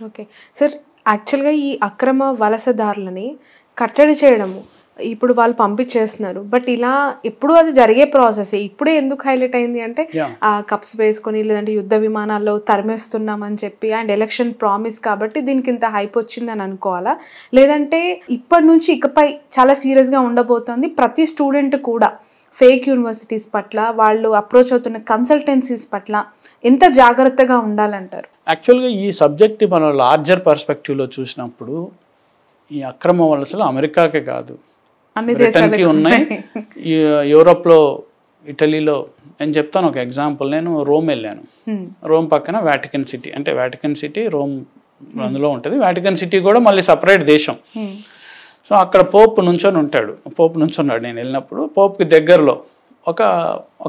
Okay. Sir యాక్చువల్‌గా ఈ అక్రమ వలసదారులని కట్టడి చేయడము, ఇప్పుడు వాళ్ళు పంపించేస్తున్నారు. బట్ ఇలా ఎప్పుడూ అది జరిగే ప్రాసెసే. ఇప్పుడే ఎందుకు హైలైట్ అయింది అంటే కప్స్ వేసుకొని లేదంటే యుద్ధ విమానాల్లో తరిమేస్తున్నామని చెప్పి అండ్ ఎలక్షన్ ప్రామిస్ కాబట్టి దీనికి ఇంత హైప్ వచ్చిందని అనుకోవాలా? లేదంటే ఇప్పటి నుంచి ఇకపై చాలా సీరియస్‌గా ఉండబోతోంది ప్రతి స్టూడెంట్ కూడా ఫేక్ యూనివర్సిటీస్ పట్ల, వాళ్ళు అప్రోచ్ అవుతున్న కన్సల్టెన్సీస్ పట్ల ఎంత జాగ్రత్తగా ఉండాలంటారు? యాక్చువల్గా ఈ సబ్జెక్ట్ మనం లార్జర్ పర్స్పెక్టివ్లో చూసినప్పుడు ఈ అక్రమ వలసలు అమెరికాకే కాదు, బ్రిటన్కి ఉన్నాయి, యూరోప్లో, ఇటలీలో. నేను చెప్తాను ఒక ఎగ్జాంపుల్. నేను రోమ్ వెళ్ళాను. రోమ్ పక్కన వాటికన్ సిటీ, అంటే వాటికన్ సిటీ రోమ్ అందులో ఉంటుంది. వాటికన్ సిటీ కూడా మళ్ళీ సపరేట్ దేశం. సో అక్కడ పోప్ నుంచొని ఉంటాడు. పోప్ నుంచున్నాడు నేను వెళ్ళినప్పుడు. పోప్కి దగ్గరలో ఒక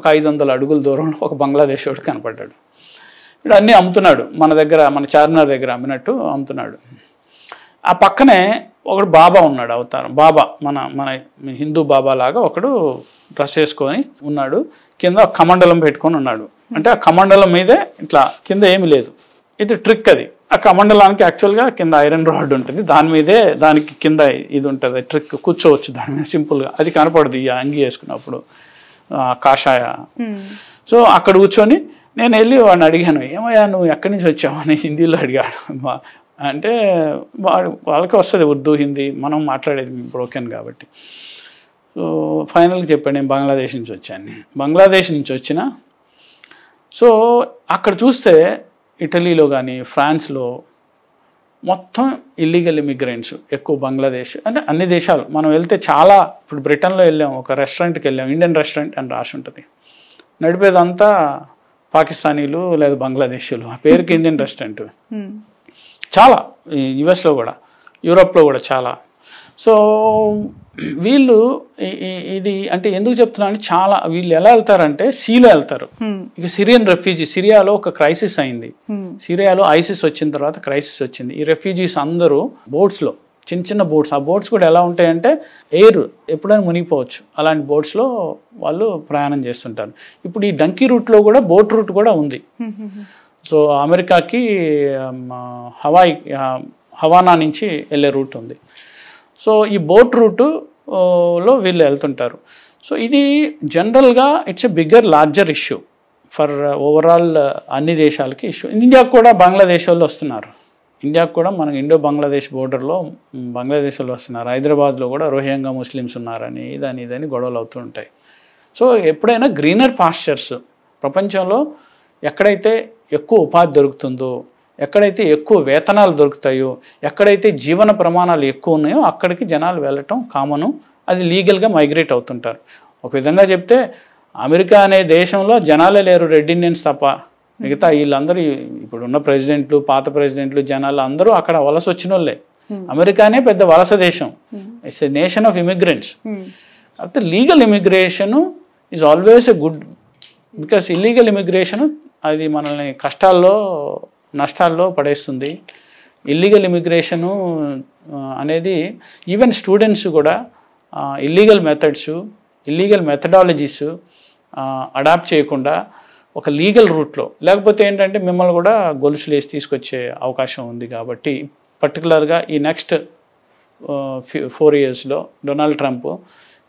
500 అడుగుల దూరంలో ఒక బంగ్లాదేశ్ వాడు కనపడ్డాడు. ఇప్పుడు అన్నీ అమ్ముతున్నాడు, మన దగ్గర, మన చార్మినార్ దగ్గర అమ్మినట్టు అమ్ముతున్నాడు. ఆ పక్కనే ఒకడు బాబా ఉన్నాడు, అవతారం బాబా, మన హిందూ బాబా లాగా ఒకడు డ్రెస్ వేసుకొని ఉన్నాడు. కింద కమండలం పెట్టుకొని ఉన్నాడు. అంటే ఆ కమండలం మీదే ఇట్లా కింద ఏమీ లేదు. ఇది ట్రిక్. అది ఆ కమండలానికి యాక్చువల్గా కింద ఐరన్ రాడ్ ఉంటుంది, దాని మీదే దానికి కింద ఇది ఉంటుంది, ట్రిక్. కూర్చోవచ్చు దాని మీద సింపుల్గా. అది కనపడదు ఈ అంగి వేసుకున్నప్పుడు, కాషాయ. సో అక్కడ కూర్చొని నేను వెళ్ళి వాడిని అడిగాను, ఏమయ్యా నువ్వు ఎక్కడి నుంచి వచ్చావు అని హిందీలో అడిగాడు. అంటే వాళ్ళకి వస్తుంది ఉర్దూ, హిందీ, మనం మాట్లాడేది బ్రోకెన్ కాబట్టి. సో ఫైనల్గా చెప్పాడు, నేను బంగ్లాదేశ్ నుంచి వచ్చాను. బంగ్లాదేశ్ నుంచి వచ్చిన. సో అక్కడ చూస్తే ఇటలీలో కానీ ఫ్రాన్స్లో మొత్తం ఇల్లీగల్ ఇమిగ్రెంట్స్ ఎక్కువ. బంగ్లాదేశ్ అంటే అన్ని దేశాలు మనం వెళ్తే చాలా. ఇప్పుడు బ్రిటన్లో వెళ్ళాం, ఒక రెస్టారెంట్కి వెళ్ళాం, ఇండియన్ రెస్టారెంట్ అని రాసి ఉంటుంది. నడిపేదంతా పాకిస్తానీలు లేదా బంగ్లాదేశీలు. ఆ పేరుకి ఇండియన్ రెస్టారెంట్. చాలా యుఎస్లో కూడా, యూరోప్లో కూడా చాలా. సో వీళ్ళు ఇది అంటే ఎందుకు చెప్తున్నా అంటే, చాలా వీళ్ళు ఎలా వెళ్తారంటే సీలో వెళ్తారు. ఇక సిరియన్ రెఫ్యూజీ, సిరియాలో ఒక క్రైసిస్ అయింది. సిరియాలో ఐసిస్ వచ్చిన తర్వాత క్రైసిస్ వచ్చింది. ఈ రెఫ్యూజీస్ అందరూ బోట్స్లో, చిన్న చిన్న బోట్స్, ఆ బోట్స్ కూడా ఎలా ఉంటాయంటే ఎయిర్ ఎప్పుడైనా మునిగిపోవచ్చు, అలాంటి బోట్స్లో వాళ్ళు ప్రయాణం చేస్తుంటారు. ఇప్పుడు ఈ డంకీ రూట్లో కూడా బోట్ రూట్ కూడా ఉంది. సో అమెరికాకి హవానా నుంచి వెళ్ళే రూట్ ఉంది. సో ఈ బోట్ రూటులో వీళ్ళు వెళ్తుంటారు. సో ఇది జనరల్గా it's a bigger larger issue for overall అన్ని దేశాలకి ఇష్యూ. ఇండియాకు కూడా బంగ్లాదేశ్ వాళ్ళు వస్తున్నారు. ఇండియాకు కూడా మనకి ఇండో బంగ్లాదేశ్ బోర్డర్లో బంగ్లాదేశ్ వాళ్ళు వస్తున్నారు. హైదరాబాద్లో కూడా రోహింగ్యా ముస్లిమ్స్ ఉన్నారని ఇదని గొడవలు అవుతూ ఉంటాయి. సో ఎప్పుడైనా గ్రీనర్ పాస్చర్స్, ప్రపంచంలో ఎక్కడైతే ఎక్కువ ఉపాధి దొరుకుతుందో, ఎక్కడైతే ఎక్కువ వేతనాలు దొరుకుతాయో, ఎక్కడైతే జీవన ప్రమాణాలు ఎక్కువ ఉన్నాయో అక్కడికి జనాలు వెళ్ళటం కామను. అది లీగల్గా మైగ్రేట్ అవుతుంటారు. ఒక విధంగా చెప్తే అమెరికా అనే దేశంలో జనాలే లేరు, రెడ్ ఇండియన్స్ తప్ప. మిగతా వీళ్ళందరూ ఇప్పుడున్న ప్రెసిడెంట్లు, పాత ప్రెసిడెంట్లు, జనాలు అందరూ అక్కడ వలస వచ్చిన వాళ్ళే. అమెరికానే పెద్ద వలస దేశం. It's a nation of immigrants. అయితే legal immigration is always a good, because illegal immigration అది మనల్ని కష్టాల్లో, నష్టాల్లో పడేస్తుంది. ఇల్లీగల్ ఇమిగ్రేషను అనేది ఈవెన్ స్టూడెంట్స్ కూడా illegal methods, illegal methodologies adopt చేయకుండా ఒక లీగల్ రూట్లో, లేకపోతే ఏంటంటే మిమ్మల్ని కూడా గొలుసులు వేసి తీసుకొచ్చే అవకాశం ఉంది. కాబట్టి పర్టికులర్గా ఈ నెక్స్ట్ 4 yearsలో Donald Trump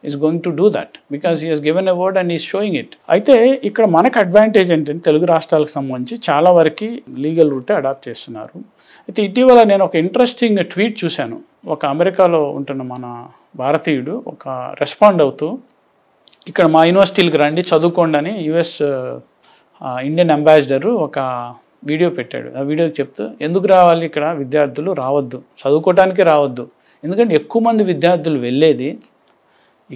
is going to do that, because he has given a word and is showing it. అయితే ఇక్కడ మనకు అడ్వాంటేజ్ ఏంటంటే తెలుగు రాష్ట్రాలకు సంబంధించి చాలా వరకు లీగల్ రూటే అడాప్ట్ చేస్తున్నారు. అయితే ఇటీవల నేను ఒక ఇంట్రెస్టింగ్ ట్వీట్ చూశాను. ఒక అమెరికాలో ఉంటున్న మన భారతీయుడు ఒక రెస్పాండ్ అవుతూ, ఇక్కడ మా యూనివర్సిటీలకు రండి చదువుకోండి అని యుఎస్ ఇండియన్ అంబాసిడరు ఒక వీడియో పెట్టాడు. ఆ వీడియోకి చెప్తూ, ఎందుకు రావాలి ఇక్కడ విద్యార్థులు? రావద్దు, చదువుకోవడానికి రావద్దు. ఎందుకంటే ఎక్కువ మంది విద్యార్థులు వెళ్ళేది,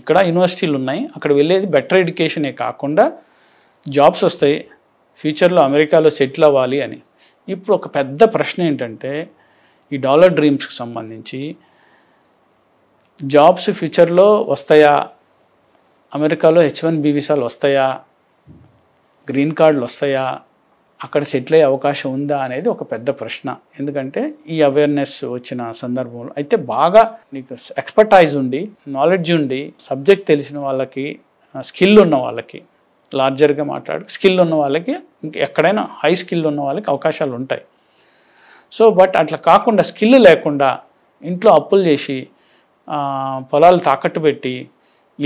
ఇక్కడ యూనివర్సిటీలు ఉన్నాయి, అక్కడ వెళ్ళేది బెటర్ ఎడ్యుకేషనే కాకుండా జాబ్స్ వస్తాయి, ఫ్యూచర్లో అమెరికాలో సెటిల్ అవ్వాలి అని. ఇప్పుడు ఒక పెద్ద ప్రశ్న ఏంటంటే, ఈ డాలర్ డ్రీమ్స్కి సంబంధించి జాబ్స్ ఫ్యూచర్లో వస్తాయా? అమెరికాలో H1B వీసాలు వస్తాయా? గ్రీన్ కార్డులు వస్తాయా? అక్కడ సెటిల్ అయ్యే అవకాశం ఉందా అనేది ఒక పెద్ద ప్రశ్న. ఎందుకంటే ఈ అవేర్నెస్ వచ్చిన సందర్భంలో అయితే బాగా నీకు ఎక్స్పర్టైజ్ ఉండి, నాలెడ్జ్ ఉండి, సబ్జెక్ట్ తెలిసిన వాళ్ళకి, స్కిల్ ఉన్న వాళ్ళకి, లార్జర్గా స్కిల్ ఉన్న వాళ్ళకి, ఎక్కడైనా హై స్కిల్ ఉన్న వాళ్ళకి అవకాశాలు ఉంటాయి. సో బట్ అట్లా కాకుండా స్కిల్ లేకుండా ఇంట్లో అప్పులు చేసి పొలాలు తాకట్టు పెట్టి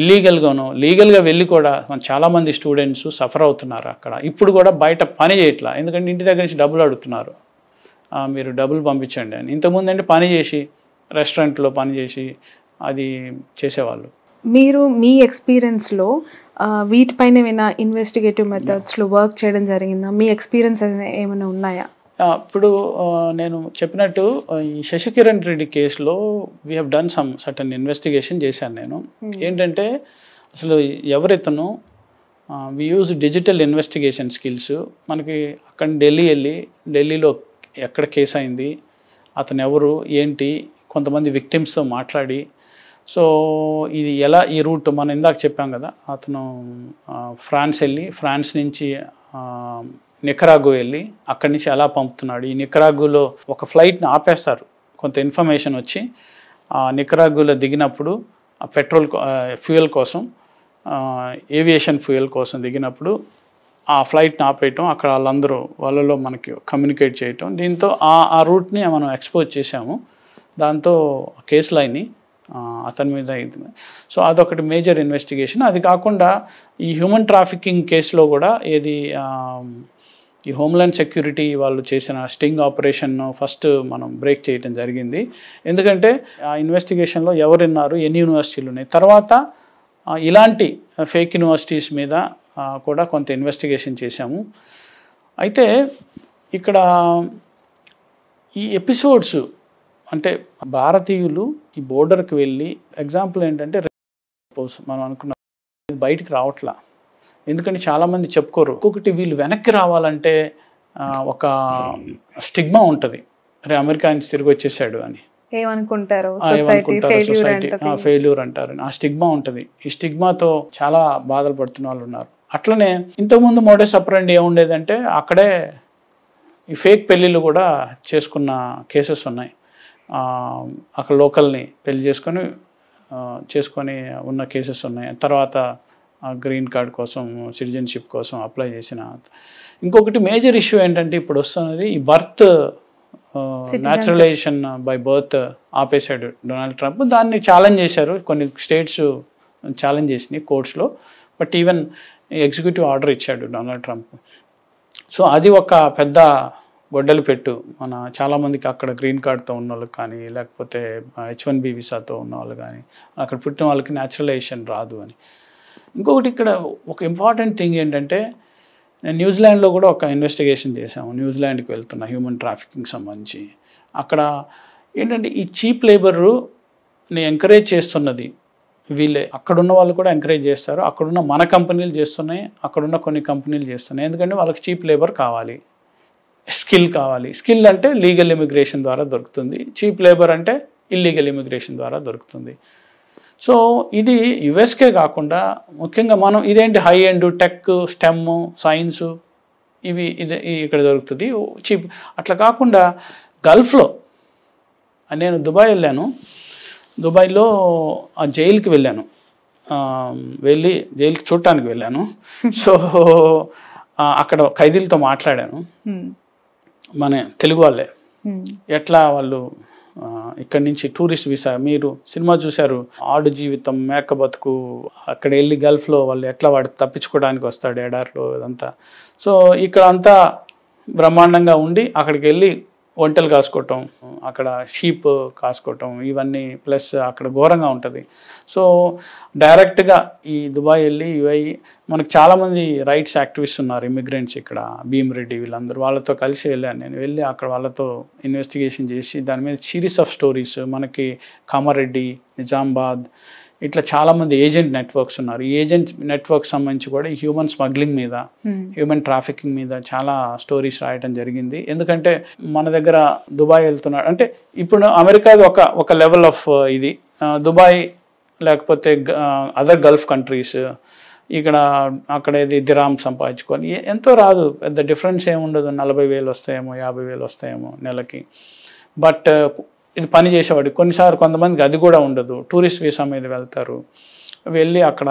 ఇల్లీగల్గానో లీగల్గా వెళ్ళి కూడా చాలామంది స్టూడెంట్స్ సఫర్ అవుతున్నారు అక్కడ. ఇప్పుడు కూడా బయట పని చేయట్లా, ఎందుకంటే ఇంటి దగ్గర నుంచి డబ్బులు అడుగుతున్నారు, మీరు డబ్బులు పంపించండి అని. ఇంతకుముందు అంటే పని చేసి రెస్టారెంట్లో పని చేసి అది చేసేవాళ్ళు. మీరు మీ ఎక్స్పీరియన్స్లో వీటిపైన ఏమైనా ఇన్వెస్టిగేటివ్ మెథడ్స్లో వర్క్ చేయడం జరిగిందా? మీ ఎక్స్పీరియన్స్ ఏమైనా ఉన్నాయా? ఇప్పుడు నేను చెప్పినట్టు ఈ శశికిరణ్ రెడ్డి కేసులో we have done some certain investigation చేశాను నేను. ఏంటంటే అసలు ఎవరితను we use digital investigation skills. మనకి అక్కడ ఢిల్లీలో ఎక్కడ కేసు అయింది, అతను ఎవరు ఏంటి, కొంతమంది విక్టిమ్స్తో మాట్లాడి, సో ఇది ఎలా ఈ రూట్ మనం ఇందాక చెప్పాం కదా, అతను ఫ్రాన్స్ నుంచి నికరాగు వెళ్ళి అక్కడి నుంచి ఎలా పంపుతున్నాడు, ఈ నికరాగులో ఒక ఫ్లైట్ని ఆపేస్తారు కొంత ఇన్ఫర్మేషన్ వచ్చి, నికరాగులో దిగినప్పుడు పెట్రోల్ ఫ్యూయల్ కోసం ఏవియేషన్ ఫ్యూయల్ కోసం దిగినప్పుడు ఆ ఫ్లైట్ని ఆపేయటం, అక్కడ వాళ్ళలో మనకి కమ్యూనికేట్ చేయటం, దీంతో ఆ రూట్ని మనం ఎక్స్పోజ్ చేసాము. దాంతో కేసులు అయినాయి అతని మీద. సో అదొకటి మేజర్ ఇన్వెస్టిగేషన్. అది కాకుండా ఈ హ్యూమన్ ట్రాఫికింగ్ కేసులో కూడా ఈ హోమ్లాండ్ సెక్యూరిటీ వాళ్ళు చేసిన స్టింగ్ ఆపరేషన్ ఫస్ట్ మనం బ్రేక్ చేయడం జరిగింది. ఎందుకంటే ఆ ఇన్వెస్టిగేషన్లో ఎవరున్నారు, ఎన్ని యూనివర్సిటీలు ఉన్నాయి, తర్వాత ఇలాంటి ఫేక్ యూనివర్సిటీస్ మీద కూడా కొంత ఇన్వెస్టిగేషన్ చేశాము. అయితే ఇక్కడ ఈ ఎపిసోడ్స్ అంటే భారతీయులు ఈ బోర్డర్కి వెళ్ళి, ఎగ్జాంపుల్ ఏంటంటే మనం అనుకున్న బయటికి రావట్లా, ఎందుకంటే చాలామంది చెప్పుకోరు. ఇంకొకటి వీళ్ళు వెనక్కి రావాలంటే ఒక స్టిగ్మా ఉంటుంది, అరే అమెరికా నుంచి తిరిగి వచ్చేసాడు అని ఏమనుకుంటారు, సొసైటీ ఫెయిల్యూర్ అంటారు, ఆ స్టిగ్మా ఉంటుంది. ఈ స్టిగ్మాతో చాలా బాధలు పడుతున్న వాళ్ళు ఉన్నారు. అట్లనే ఇంతకుముందు మోడస్ ఆపరెండి ఏముండేదంటే అక్కడే ఈ ఫేక్ పెళ్ళిళ్ళు కూడా చేసుకున్న కేసెస్ ఉన్నాయి. అక్కడ లోకల్ని పెళ్లి చేసుకొని ఉన్న కేసెస్ ఉన్నాయి. తర్వాత గ్రీన్ కార్డ్ కోసం, సిటిజన్షిప్ కోసం అప్లై చేసిన. ఇంకొకటి మేజర్ ఇష్యూ ఏంటంటే ఇప్పుడు వస్తున్నది ఈ బర్త్ న్యాచురలైజేషన్ బై బర్త్ ఆపేశాడు డొనాల్డ్ ట్రంప్. దాన్ని ఛాలెంజ్ చేశారు, కొన్ని స్టేట్స్ ఛాలెంజ్ చేసినాయి కోర్ట్స్లో, బట్ ఈవెన్ ఎగ్జిక్యూటివ్ ఆర్డర్ ఇచ్చాడు డొనాల్డ్ ట్రంప్. సో అది ఒక పెద్ద గొడ్డలి పెట్టు మన చాలామందికి, అక్కడ గ్రీన్ కార్డ్తో ఉన్న వాళ్ళకి కానీ, లేకపోతే H1B వీసాతో ఉన్న వాళ్ళు కానీ, అక్కడ పుట్టిన వాళ్ళకి న్యాచురలైజేషన్ రాదు అని. ఇంకొకటి ఇక్కడ ఒక ఇంపార్టెంట్ థింగ్ ఏంటంటే, నేను న్యూజిలాండ్లో కూడా ఒక ఇన్వెస్టిగేషన్ చేశాము. న్యూజిలాండ్కి వెళ్తున్న హ్యూమన్ ట్రాఫికింగ్ సంబంధించి అక్కడ ఏంటంటే ఈ చీప్ లేబర్ని ఎంకరేజ్ చేస్తున్నది వీళ్ళే. అక్కడున్న వాళ్ళు కూడా ఎంకరేజ్ చేస్తారు, అక్కడున్న మన కంపెనీలు చేస్తున్నాయి, అక్కడున్న కొన్ని కంపెనీలు చేస్తున్నాయి. ఎందుకంటే వాళ్ళకి చీప్ లేబర్ కావాలి, స్కిల్ కావాలి. స్కిల్ అంటే లీగల్ ఇమిగ్రేషన్ ద్వారా దొరుకుతుంది, చీప్ లేబర్ అంటే ఇల్లీగల్ ఇమిగ్రేషన్ ద్వారా దొరుకుతుంది. సో ఇది యుఎస్కే కాకుండా ముఖ్యంగా మనం ఇదేంటి high end tech, stem, science ఇది ఇక్కడ దొరుకుతుంది చీప్. అట్లా కాకుండా గల్ఫ్లో నేను దుబాయ్ వెళ్ళాను, దుబాయ్లో ఆ జైలుకి వెళ్ళాను, వెళ్ళి జైలుకి చూడటానికి వెళ్ళాను. సో అక్కడ ఖైదీలతో మాట్లాడాను, మన తెలుగు వాళ్ళే. ఎట్లా వాళ్ళు ఇక్కడి నుంచి టూరిస్ట్ వీసా, మీరు సినిమా చూశారు ఆడు జీవితం మేక బతుకు, అక్కడ వెళ్ళి గల్ఫ్లో వాళ్ళు ఎట్లా వాడు తప్పించుకోవడానికి వస్తాడు ఎడార్లో ఇదంతా. సో ఇక్కడ అంతా బ్రహ్మాండంగా ఉండి అక్కడికి వెళ్ళి ఒంటెలు కాసుకోవటం, అక్కడ షీప్ కాసుకోవటం, ఇవన్నీ ప్లస్ అక్కడ ఘోరంగా ఉంటుంది. సో డైరెక్ట్గా ఈ దుబాయ్ వెళ్ళి యుఏఈ, మనకు చాలామంది రైట్స్ యాక్టివిస్ట్ ఉన్నారు, ఇమిగ్రెంట్స్ ఇక్కడ, భీమ్రెడ్డి వీళ్ళందరూ, వాళ్ళతో కలిసి వెళ్ళాను నేను. వెళ్ళి అక్కడ వాళ్ళతో ఇన్వెస్టిగేషన్ చేసి దాని మీద సిరీస్ ఆఫ్ స్టోరీస్, మనకి కామారెడ్డి, నిజామాబాద్, ఇట్లా చాలామంది ఏజెంట్ నెట్వర్క్స్ ఉన్నారు. ఈ ఏజెంట్ నెట్వర్క్ సంబంధించి కూడా ఈ హ్యూమన్ స్మగ్లింగ్ మీద, హ్యూమన్ ట్రాఫికింగ్ మీద చాలా స్టోరీస్ రాయటం జరిగింది. ఎందుకంటే మన దగ్గర దుబాయ్ వెళ్తున్నాడు అంటే, ఇప్పుడు అమెరికాది ఒక లెవెల్ ఆఫ్ ఇది, దుబాయ్ లేకపోతే అదర్ గల్ఫ్ కంట్రీస్, ఇక్కడ అక్కడేది దిరామ్ సంపాదించుకొని ఎంతో రాదు, పెద్ద డిఫరెన్స్ ఏముండదు, 40,000 వస్తాయేమో, 50,000 వస్తాయేమో నెలకి. బట్ ఇది పని చేసేవాడు. కొన్నిసార్లు కొంతమందికి అది కూడా ఉండదు, టూరిస్ట్ వీసా మీద వెళ్తారు, వెళ్ళి అక్కడ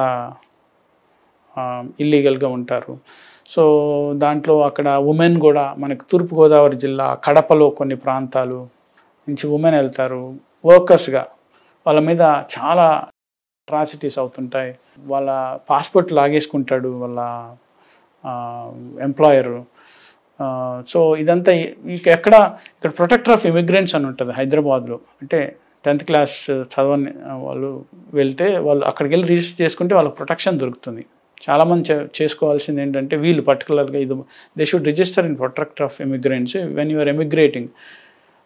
ఇల్లీగల్గా ఉంటారు. సో దాంట్లో అక్కడ ఉమెన్ కూడా మనకు తూర్పుగోదావరి జిల్లా కడపలో కొన్ని ప్రాంతాలు నుంచి ఉమెన్ వెళ్తారు వర్కర్స్గా. వాళ్ళ మీద చాలా అట్రాసిటీస్ అవుతుంటాయి. వాళ్ళ పాస్పోర్ట్ లాగేసుకుంటాడు వాళ్ళ ఎంప్లాయరు. సో ఇదంతా ఇక్కడ ప్రొటెక్టర్ ఆఫ్ ఇమిగ్రెంట్స్ అని ఉంటుంది హైదరాబాద్లో. అంటే 10th క్లాస్ చదవని వాళ్ళు వెళ్తే వాళ్ళు అక్కడికి వెళ్ళి రిజిస్టర్ చేసుకుంటే వాళ్ళకి ప్రొటెక్షన్ దొరుకుతుంది. చాలామంది చేసుకోవాల్సింది ఏంటంటే వీళ్ళు పర్టికులర్గా ఇది they should register in protector of immigrants when you are emigrating.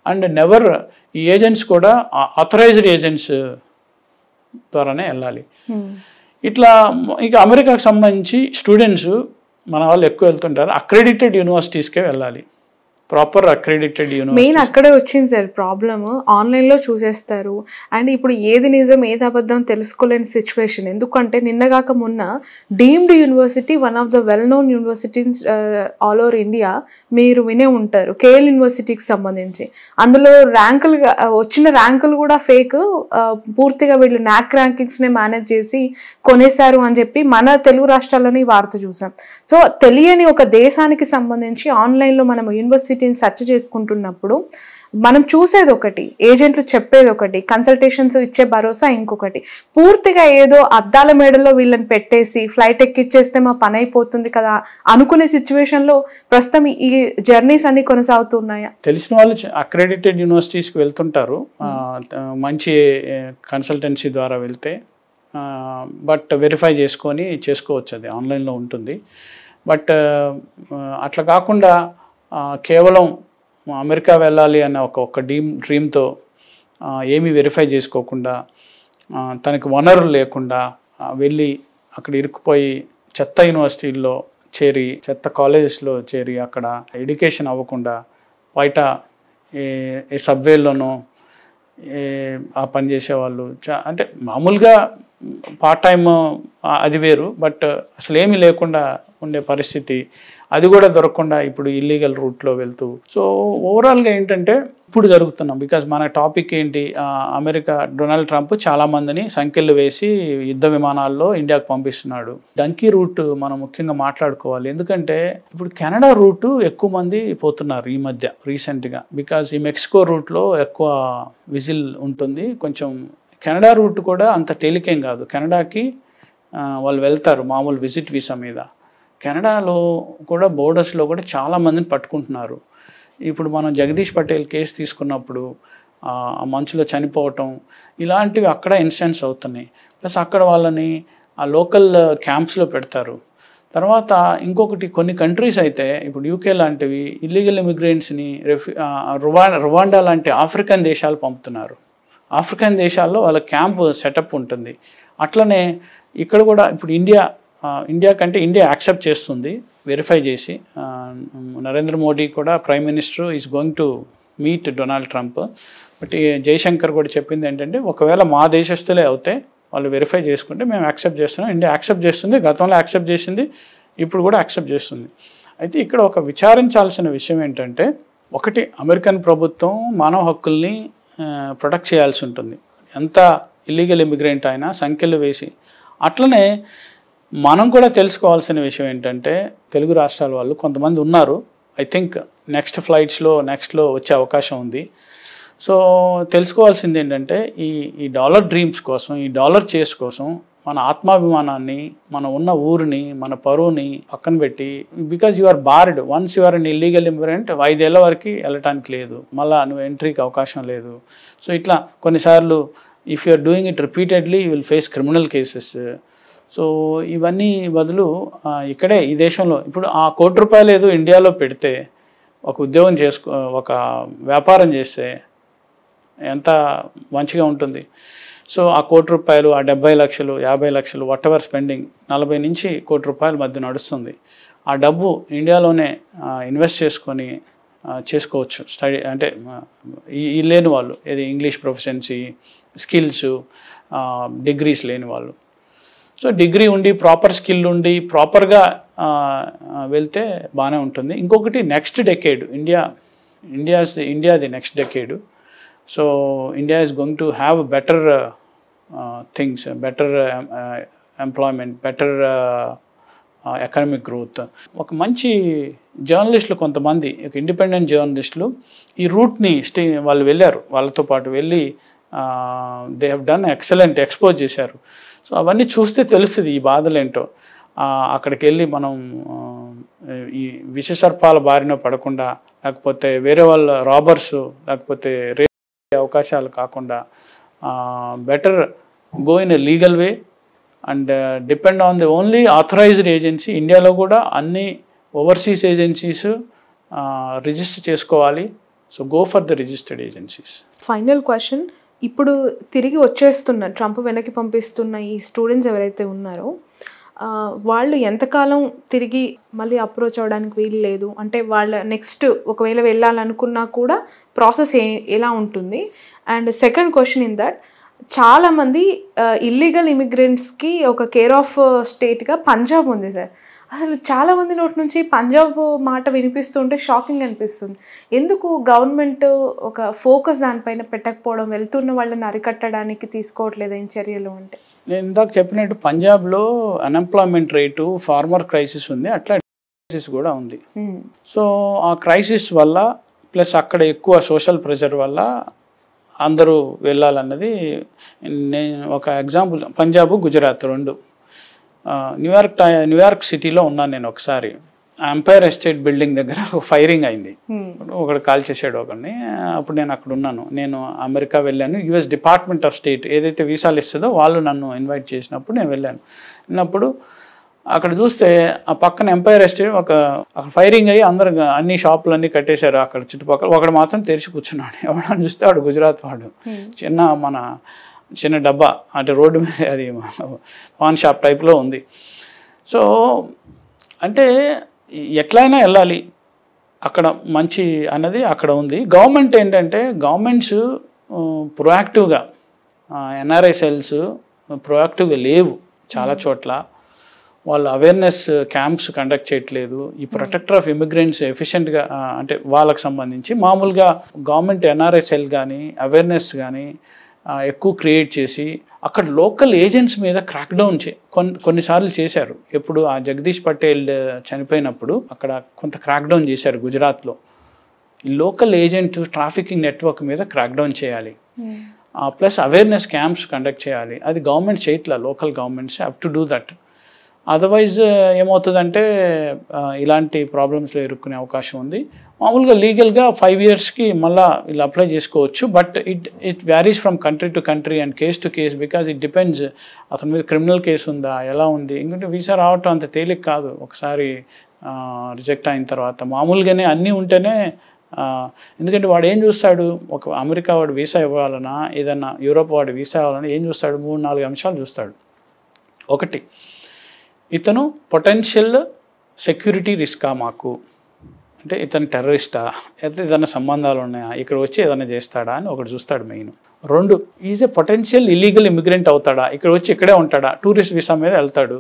And never ఈ ఏజెంట్స్ కూడా ఆథరైజ్డ్ ఏజెంట్స్ ద్వారానే వెళ్ళాలి. ఇట్లా ఇక అమెరికాకు సంబంధించి స్టూడెంట్స్ మన వాళ్ళు ఎక్కువ వెళ్తుంటారు. అక్రెడిటెడ్ యూనివర్సిటీస్కే వెళ్ళాలి, ప్రాపర్ అక్రెడిటెడ్ యూనివర్సిటీ. మెయిన్ అక్కడే వచ్చింది సార్ ప్రాబ్లమ్. ఆన్లైన్లో చూసేస్తారు అండ్ ఇప్పుడు ఏది నిజం ఏది అబద్ధం తెలుసుకోలేని సిచ్యువేషన్. ఎందుకంటే నిన్నగాక మొన్న deemed university, one of the well known universities all over India, మీరు వినే ఉంటారు, కేఎల్ యూనివర్సిటీకి సంబంధించి. అందులో వచ్చిన ర్యాంకులు కూడా ఫేక్, పూర్తిగా వీళ్ళు నాక్ ర్యాంకింగ్స్నే మేనేజ్ చేసి కొనేశారు అని చెప్పి మన తెలుగు రాష్ట్రాల్లోనే ఈ వార్త చూసాం. సో తెలియని ఒక దేశానికి సంబంధించి ఆన్లైన్లో మనం యూనివర్సిటీని సెర్చ్ చేసుకుంటున్నప్పుడు మనం చూసేది ఒకటి, ఏజెంట్లు చెప్పేది ఒకటి, కన్సల్టేషన్స్ ఇచ్చే భరోసా ఇంకొకటి. పూర్తిగా ఏదో అద్దాల మేడలో వీళ్ళని పెట్టేసి ఫ్లైట్ ఎక్కిచ్చేస్తే మా పని అయిపోతుంది కదా అనుకునే సిచ్యువేషన్లో ప్రస్తుతం ఈ జర్నీస్ అన్ని కొనసాగుతున్నాయా? తెలిసిన వాళ్ళు అక్రెడిటెడ్ యూనివర్సిటీస్కి వెళ్తుంటారు మంచి కన్సల్టెన్సీ ద్వారా వెళ్తే. బట్ వెరిఫై చేసుకొని చేసుకోవచ్చు, అది ఆన్లైన్లో ఉంటుంది. బట్ అట్లా కాకుండా కేవలం అమెరికా వెళ్ళాలి అన్న ఒక డ్రీమ్తో ఏమీ వెరిఫై చేసుకోకుండా, తనకి వనరులు లేకుండా వెళ్ళి అక్కడ ఇరుక్కుపోయి చెత్త యూనివర్సిటీల్లో చేరి, చెత్త కాలేజెస్లో చేరి అక్కడ ఎడ్యుకేషన్ అవ్వకుండా బయట ఏ సబ్వేల్లోనో ఆ పని చేసేవాళ్ళు. అంటే మామూలుగా పార్ట్ టైమ్ అది వేరు, బట్ అసలు ఏమీ లేకుండా ఉండే పరిస్థితి, అది కూడా దొరకకుండా ఇప్పుడు ఇల్లీగల్ రూట్లో వెళ్తూ. సో ఓవరాల్గా ఏంటంటే ఇప్పుడు జరుగుతున్నాం. బికాజ్ మన టాపిక్ ఏంటి, అమెరికా డొనాల్డ్ ట్రంప్ చాలామందిని సంఖ్యలు వేసి యుద్ధ విమానాల్లో ఇండియాకు పంపిస్తున్నాడు. డంకీ రూట్ మనం ముఖ్యంగా మాట్లాడుకోవాలి. ఎందుకంటే ఇప్పుడు కెనడా రూటు ఎక్కువ మంది పోతున్నారు ఈ మధ్య రీసెంట్గా. బికాజ్ ఈ మెక్సికో రూట్లో ఎక్కువ విజిల్ ఉంటుంది. కొంచెం కెనడా రూట్ కూడా అంత తేలికేం కాదు. కెనడాకి వాళ్ళు వెళ్తారు మామూలు విజిట్ వీసా మీద. కెనడాలో కూడా బోర్డర్స్లో కూడా చాలామందిని పట్టుకుంటున్నారు. ఇప్పుడు మనం జగదీష్ పటేల్ కేసు తీసుకున్నప్పుడు ఆ మంచులో చనిపోవటం ఇలాంటివి అక్కడ ఇన్సిడెంట్స్ అవుతున్నాయి. ప్లస్ అక్కడ వాళ్ళని ఆ లోకల్ క్యాంప్స్లో పెడతారు. తర్వాత ఇంకొకటి కొన్ని కంట్రీస్ అయితే ఇప్పుడు యూకే లాంటివి ఇల్లీగల్ ఇమిగ్రెంట్స్ని రువాండా లాంటి ఆఫ్రికన్ దేశాలు పంపుతున్నారు. ఆఫ్రికన్ దేశాల్లో వాళ్ళ క్యాంప్ సెటప్ ఉంటుంది. అట్లనే ఇక్కడ కూడా ఇప్పుడు ఇండియా కంటే ఇండియా యాక్సెప్ట్ చేస్తుంది వెరిఫై చేసి. నరేంద్ర మోడీ కూడా prime minister is going to meet Donald Trump. But Jaishankar కూడా చెప్పింది ఏంటంటే ఒకవేళ మా దేశస్తులే అవుతే వాళ్ళు వెరిఫై చేసుకుంటే మేము యాక్సెప్ట్ చేస్తున్నాం. ఇండియా యాక్సెప్ట్ చేస్తుంది, గతంలో యాక్సెప్ట్ చేసింది, ఇప్పుడు కూడా యాక్సెప్ట్ చేస్తుంది. అయితే ఇక్కడ ఒక విచారించాల్సిన విషయం ఏంటంటే, ఒకటి అమెరికన్ ప్రభుత్వం మానవ హక్కుల్ని ప్రొటెక్ట్ చేయాల్సి ఉంటుంది, ఎంత ఇల్లీగల్ ఇమిగ్రెంట్ అయినా సంఖ్యలు వేసి. అట్లనే మనం కూడా తెలుసుకోవాల్సిన విషయం ఏంటంటే, తెలుగు రాష్ట్రాల వాళ్ళు కొంతమంది ఉన్నారు, ఐ థింక్ నెక్స్ట్లో వచ్చే అవకాశం ఉంది. సో తెలుసుకోవాల్సింది ఏంటంటే, ఈ డాలర్ డ్రీమ్స్ కోసం, ఈ డాలర్ చేస్ కోసం మన ఆత్మాభిమానాన్ని, మన ఉన్న ఊరిని, మన పరువుని పక్కన పెట్టి, because you are barred once you are an illegal immigrant 5 ఏళ్ల వరకు వెళ్ళటానికి లేదు, మళ్ళీ నువ్వు ఎంట్రీకి అవకాశం లేదు. సో ఇట్లా కొన్నిసార్లు if you are doing it repeatedly you will face criminal cases. So ఇవన్నీ బదులు ఇక్కడే ఈ దేశంలో ఇప్పుడు ఆ ₹1 కోటి ఏదో ఇండియాలో పెడితే, ఒక ఉద్యోగం ఒక వ్యాపారం చేస్తే ఎంత మంచిగా ఉంటుంది. సో ఆ ₹1 కోటి, ఆ 70 లక్షలు, 50 లక్షలు, వాట్ స్పెండింగ్ 40 నుంచి ₹1 కోటి మధ్య నడుస్తుంది. ఆ డబ్బు ఇండియాలోనే ఇన్వెస్ట్ చేసుకొని చేసుకోవచ్చు. స్టడీ అంటే ఈ లేని వాళ్ళు, ఏది ఇంగ్లీష్ ప్రొఫిషియన్సీ, స్కిల్స్, డిగ్రీస్ లేని వాళ్ళు. సో డిగ్రీ ఉండి, ప్రాపర్ స్కిల్ ఉండి, ప్రాపర్గా వెళ్తే బాగానే ఉంటుంది. ఇంకొకటి నెక్స్ట్ డెకేడ్ ఇండియాది next decade. So India is going to have better things, better employment, better economic growth. ఒక మంచి జర్నలిస్టులు కొంతమంది ఇండిపెండెంట్ జర్నలిస్టులు ఈ రూట్ని వాళ్ళు వెళ్ళారు, వాళ్ళతో పాటు వెళ్ళి they have done excellent expose చేశారు. సో అవన్నీ చూస్తే తెలుస్తుంది ఈ బాధలు ఏంటో. అక్కడికి వెళ్ళి మనం ఈ విషసర్పాల బారిన పడకుండా, లేకపోతే వేరే వాళ్ళ రాబర్స్ లేకపోతే అవకాశాలు కాకుండా better go in a legal way and depend on the only authorised agency. ఇండియాలో కూడా అన్ని ఓవర్సీస్ ఏజెన్సీస్ రిజిస్టర్ చేసుకోవాలి. So go for the registered agencies. Final question, ఇప్పుడు తిరిగి వచ్చేస్తున్న ట్రంప్ వెనక్కి పంపిస్తున్న ఈ స్టూడెంట్స్ ఎవరైతే ఉన్నారో వాళ్ళు ఎంతకాలం తిరిగి మళ్ళీ అప్రోచ్ అవ్వడానికి వీలు లేదు? అంటే వాళ్ళ నెక్స్ట్ ఒకవేళ వెళ్ళాలనుకున్నా కూడా ప్రాసెస్ ఎలా ఉంటుంది? And second question in that, చాలామంది ఇల్లీగల్ ఇమిగ్రెంట్స్కి ఒక కేర్ ఆఫ్ స్టేట్గా పంజాబ్ ఉంది సార్. అసలు చాలామంది నోటి నుంచి పంజాబ్ మాట వినిపిస్తుంటే షాకింగ్ అనిపిస్తుంది. ఎందుకు గవర్నమెంట్ ఒక ఫోకస్ దానిపైన పెట్టకపోవడం, వెళ్తున్న వాళ్ళని అరికట్టడానికి తీసుకోవట్లేదు ఏం చర్యలు? అంటే నేను ఇందాక చెప్పినట్టు పంజాబ్లో అన్ఎంప్లాయ్మెంట్ రేటు, ఫార్మర్ క్రైసిస్ ఉంది, అట్లా క్రైసిస్ కూడా ఉంది. సో ఆ క్రైసిస్ వల్ల ప్లస్ అక్కడ ఎక్కువ సోషల్ ప్రెషర్ వల్ల అందరూ వెళ్ళాలన్నది. నేను ఒక ఎగ్జాంపుల్, పంజాబ్ గుజరాత్ రెండు. న్యూయార్క్ సిటీలో ఉన్నాను నేను ఒకసారి. ఎంపైర్ ఎస్టేట్ బిల్డింగ్ దగ్గర ఒక ఫైరింగ్ అయింది, ఒకడు కాల్ చేసాడు ఒకడిని. అప్పుడు నేను అక్కడ ఉన్నాను. నేను అమెరికా వెళ్ళాను. యుఎస్ డిపార్ట్మెంట్ ఆఫ్ స్టేట్ ఏదైతే వీసాలు ఇస్తుందో వాళ్ళు నన్ను ఇన్వైట్ చేసినప్పుడు నేను వెళ్ళాను. వెళ్ళినప్పుడు అక్కడ చూస్తే ఆ పక్కన ఎంపైర్ ఎస్టేట్ అక్కడ ఫైరింగ్ అయ్యి అందరు అన్ని షాపులన్నీ కట్టేశారు అక్కడ చుట్టుపక్కల. ఒకడు మాత్రం తెరిచి కూర్చున్నాడు. ఎవడని చూస్తే వాడు గుజరాత్ వాడు, చిన్న డబ్బా అంటే రోడ్డు మీద, అది పాన్ షాప్ టైప్లో ఉంది. సో అంటే ఎట్లయినా వెళ్ళాలి అక్కడ, మంచి అన్నది అక్కడ ఉంది. గవర్నమెంట్ ఏంటంటే గవర్నమెంట్స్ ప్రొయాక్టివ్గా, ఎన్ఆర్ఐ సెల్స్ ప్రొయాక్టివ్గా లేవు చాలా చోట్ల. వాళ్ళు అవేర్నెస్ క్యాంప్స్ కండక్ట్ చేయట్లేదు. ఈ ప్రొటెక్టర్ ఆఫ్ ఇమిగ్రెంట్స్ ఎఫిషియెంట్గా అంటే వాళ్ళకి సంబంధించి మామూలుగా గవర్నమెంట్ ఎన్ఆర్ఐ సెల్ కానీ అవేర్నెస్ కానీ ఎక్కువ క్రియేట్ చేసి అక్కడ లోకల్ ఏజెంట్స్ మీద క్రాక్ డౌన్ కొన్నిసార్లు చేశారు. ఎప్పుడు ఆ జగదీష్ పటేల్ చనిపోయినప్పుడు అక్కడ కొంత క్రాక్ డౌన్ చేశారు గుజరాత్లో. ఈ లోకల్ ఏజెంట్ ట్రాఫికింగ్ నెట్వర్క్ మీద క్రాక్ డౌన్ చేయాలి, ప్లస్ అవేర్నెస్ క్యాంప్స్ కండక్ట్ చేయాలి. అది గవర్నమెంట్ చేయట్లా, local governments have to do that. Otherwise ఏమవుతుందంటే ఇలాంటి ప్రాబ్లమ్స్లో ఇరుక్కునే అవకాశం ఉంది. మామూలుగా లీగల్గా 5 yearsకి మళ్ళీ వీళ్ళు అప్లై చేసుకోవచ్చు. But it varies from country to country and case to case, because it depends అతని మీద క్రిమినల్ కేసు ఉందా, ఎలా ఉంది. ఎందుకంటే వీసా రావటం అంత తేలిక కాదు ఒకసారి రిజెక్ట్ అయిన తర్వాత. మామూలుగానే అన్నీ ఉంటేనే, ఎందుకంటే వాడు ఏం చూస్తాడు, ఒక అమెరికా వాడు వీసా ఇవ్వాలన్నా, ఏదన్నా యూరోప్ వాడు వీసా ఇవ్వాలన్నా ఏం చూస్తాడు? 3-4 అంశాలు చూస్తాడు. ఒకటి, ఇతను పొటెన్షియల్ సెక్యూరిటీ రిస్కా మాకు, అంటే ఇతను టెర్రరిస్టా, అయితే ఏదైనా సంబంధాలు ఉన్నాయా, ఇక్కడ వచ్చి ఏదైనా చేస్తాడా అని ఒకటి చూస్తాడు main. 2, is a potential illegal immigrant అవుతాడా, ఇక్కడ వచ్చి ఇక్కడే ఉంటాడా, టూరిస్ట్ వీసా మీద వెళ్తాడు,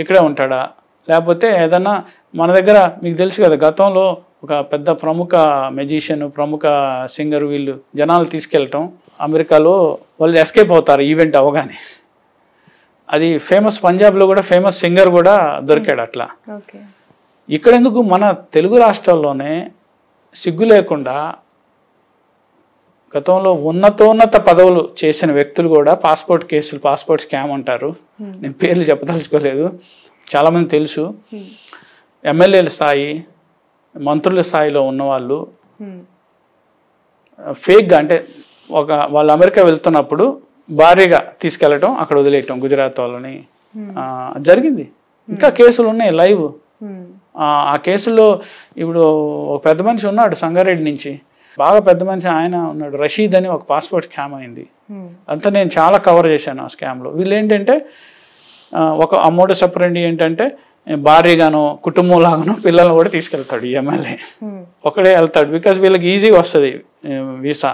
ఇక్కడే ఉంటాడా, లేకపోతే ఏదన్నా మన దగ్గర మీకు తెలుసు కదా, గతంలో ఒక పెద్ద ప్రముఖ మెజిషియన్, ప్రముఖ సింగర్ వీళ్ళు జనాలు తీసుకెళ్ళటం, అమెరికాలో వాళ్ళు ఎస్కేప్ అవుతారు ఈవెంట్ అవగానే. అది ఫేమస్, పంజాబ్లో కూడా ఫేమస్ సింగర్ కూడా దొరికాడు అట్లా. ఇక్కడ ఎందుకు మన తెలుగు రాష్ట్రాల్లోనే సిగ్గు లేకుండా గతంలో ఉన్నతోన్నత పదవులు చేసిన వ్యక్తులు కూడా పాస్పోర్ట్ కేసులు, పాస్పోర్ట్ స్కామ్ అంటారు, నేను పేర్లు చెప్పదలుచుకోలేదు, చాలామంది తెలుసు. ఎమ్మెల్యేల స్థాయి, మంత్రుల స్థాయిలో ఉన్నవాళ్ళు ఫేక్గా, అంటే వాళ్ళు అమెరికా వెళ్తున్నప్పుడు భారీగా తీసుకెళ్ళటం, అక్కడ వదిలేయటం గుజరాత్ వాళ్ళని జరిగింది. ఇంకా కేసులు ఉన్నాయి లైవ్. ఆ కేసుల్లో ఇప్పుడు ఒక పెద్ద మనిషి ఉన్నాడు సంగారెడ్డి నుంచి, బాగా పెద్ద మనిషి ఆయన ఉన్నాడు, రషీద్ అని, ఒక పాస్పోర్ట్ స్కామ్ అయింది. అంతా నేను చాలా కవర్ చేశాను ఆ స్కామ్లో. వీళ్ళు ఏంటంటే ఒక అమౌంట్ సపరేండి ఏంటంటే భారీగానో కుటుంబం లాగానో పిల్లల్ని కూడా తీసుకెళ్తాడు ఈ ఎమ్మెల్యే. ఒకడే వెళ్తాడు, బికాజ్ వీళ్ళకి ఈజీగా వస్తుంది visa,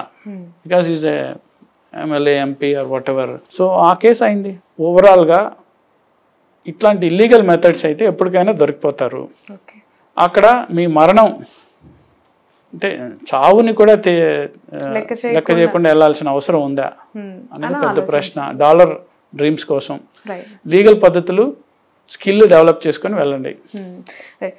because is MLA, MP or whatever. So ఆ కేసు అయింది. ఓవరాల్గా ఇట్లాంటి ఇల్లీగల్ మెథడ్స్ అయితే ఎప్పటికైనా దొరికిపోతారు. అక్కడ మీ మరణం అంటే చావుని కూడా లెక్క చేయకుండా వెళ్ళాల్సిన అవసరం ఉందా అనేది పెద్ద ప్రశ్న. డాలర్ డ్రీమ్స్ కోసం లీగల్ పద్ధతులు స్కిల్ డెవలప్ చేసుకొని వెళ్ళండి. రైట్.